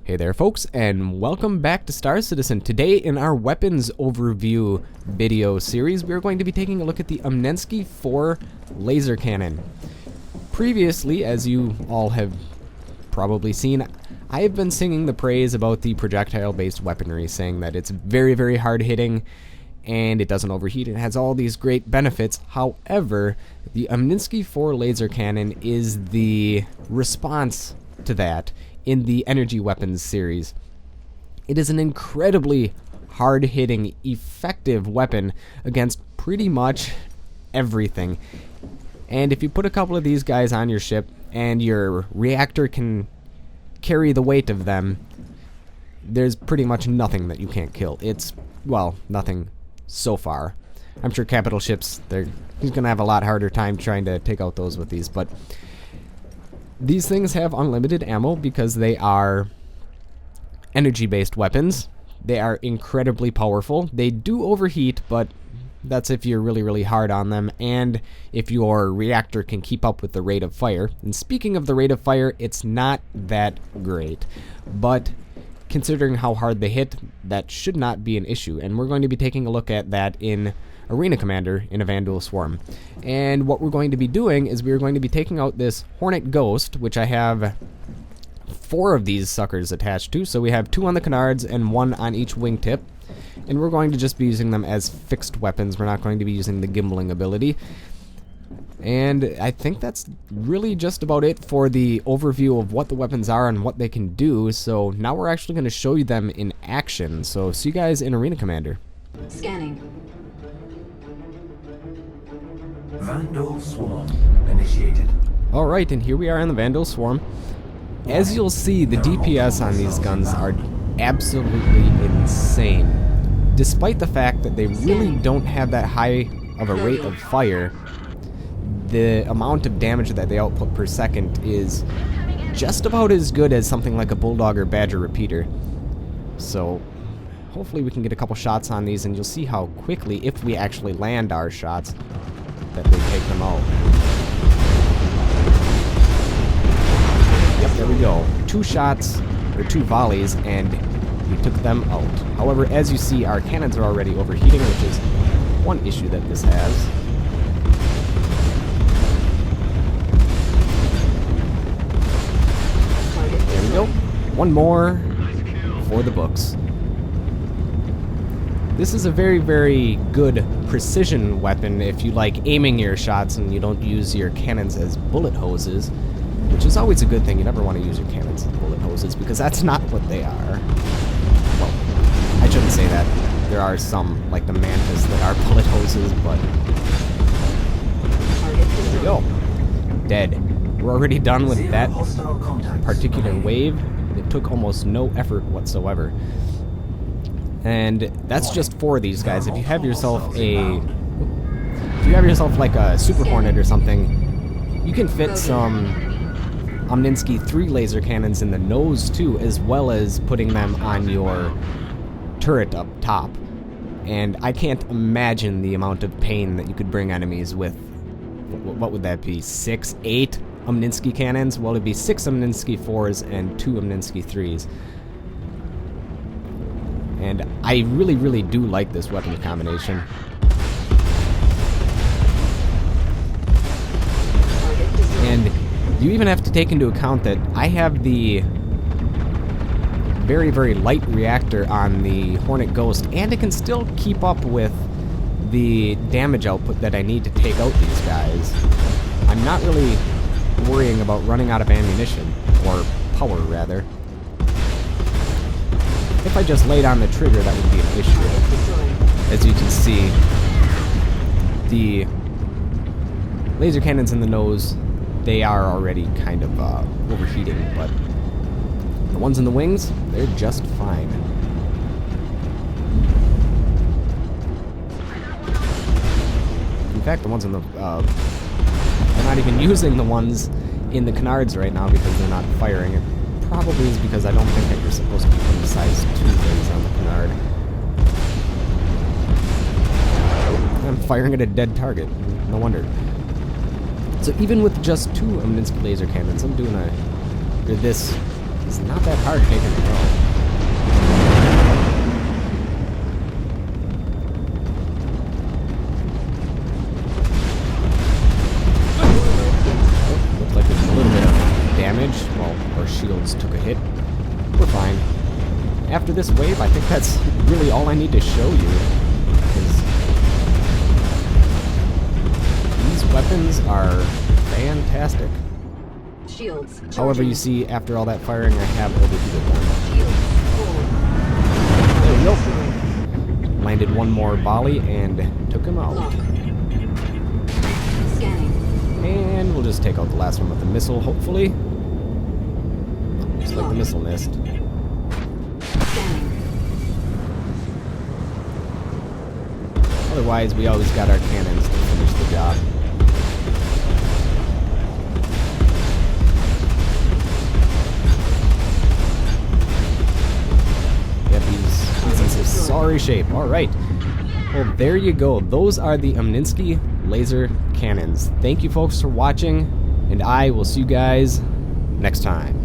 Hey there folks, and welcome back to Star Citizen. Today in our weapons overview video series, we are going to be taking a look at the Omnisky VI laser cannon. Previously, as you all have probably seen, I have been singing the praise about the projectile-based weaponry, saying that it's very, very hard-hitting and it doesn't overheat. It has all these great benefits. However, the Omnisky IV laser cannon is the response to that in the energy weapons series. It is an incredibly hard-hitting, effective weapon against pretty much everything. And if you put a couple of these guys on your ship and your reactor can carry the weight of them, there's pretty much nothing that you can't kill. It's, well, nothing so far. I'm sure capital ships, he's gonna have a lot harder time trying to take out those with these, but these things have unlimited ammo because they are energy-based weapons. They are incredibly powerful. They do overheat, but that's if you're really, really hard on them, and if your reactor can keep up with the rate of fire. And speaking of the rate of fire, it's not that great. But considering how hard they hit, that should not be an issue. And we're going to be taking a look at that in Arena Commander in a Vanduul Swarm. And what we're going to be doing is we're going to be taking out this Hornet Ghost, which I have 4 of these suckers attached to. So we have 2 on the canards and 1 on each wingtip. And we're going to just be using them as fixed weapons. We're not going to be using the gimbling ability. And I think that's really just about it for the overview of what the weapons are and what they can do. So now we're actually going to show you them in action. So see you guys in Arena Commander. Scanning. Vanduul Swarm initiated. Alright, and here we are on the Vanduul Swarm. As you'll see, the DPS on these guns are absolutely insane. Despite the fact that they really don't have that high of a rate of fire, the amount of damage that they output per second is just about as good as something like a Bulldog or Badger repeater. So hopefully we can get a couple shots on these, and you'll see how quickly, if we actually land our shots, that they take them out. Yep, there we go. 2 shots, or 2 volleys, and we took them out. However, as you see, our cannons are already overheating, which is one issue that this has. There we go. 1 more for the books. This is a very, very good precision weapon if you like aiming your shots and you don't use your cannons as bullet hoses, which is always a good thing. You never want to use your cannons as bullet hoses because that's not what they are. Well, I shouldn't say that. There are some, like the Mantis, that are bullet hoses, but there we go. Dead. We're already done with that particular wave. It took almost no effort whatsoever. And that's just 4 of these guys. If you have yourself like a Super Hornet or something, you can fit some Omnisky III laser cannons in the nose too, as well as putting them on your turret up top. And I can't imagine the amount of pain that you could bring enemies with, what would that be, 6, 8 Omnisky cannons? Well, it'd be 6 Omnisky IVs and 2 Omnisky IIIs. And I really, really do like this weapon combination. And you even have to take into account that I have the very, very light reactor on the Hornet Ghost, and it can still keep up with the damage output that I need to take out these guys. I'm not really worrying about running out of ammunition, or power rather. If I just laid on the trigger, that would be an issue. As you can see, the laser cannons in the nose, they are already kind of overheating, but the ones in the wings, they're just fine. In fact, the ones in the... I'm not even using the ones in the canards right now because they're not firing it. Probably is because I don't think that you're supposed to be putting size 2 things on the canard. I'm firing at a dead target. No wonder. So even with just 2 Omnisky laser cannons, I'm doing this It's not that hard to make it go. Oh, looks like there's a little bit of damage. Well, our shields took a hit. We're fine. After this wave, I think that's really all I need to show you. These weapons are fantastic. Shields. However, you see, after all that firing, I have overheated them. There we go. Landed one more volley and took him out. Lock. Scanning. And we'll just take out the last one with the missile, hopefully. Looks like the missile missed. Scanning. Otherwise, we always got our cannons to finish the job. Yep, he's in sorry shape. Alright. Well, there you go. Those are the Omnisky laser cannons. Thank you folks for watching, and I will see you guys next time.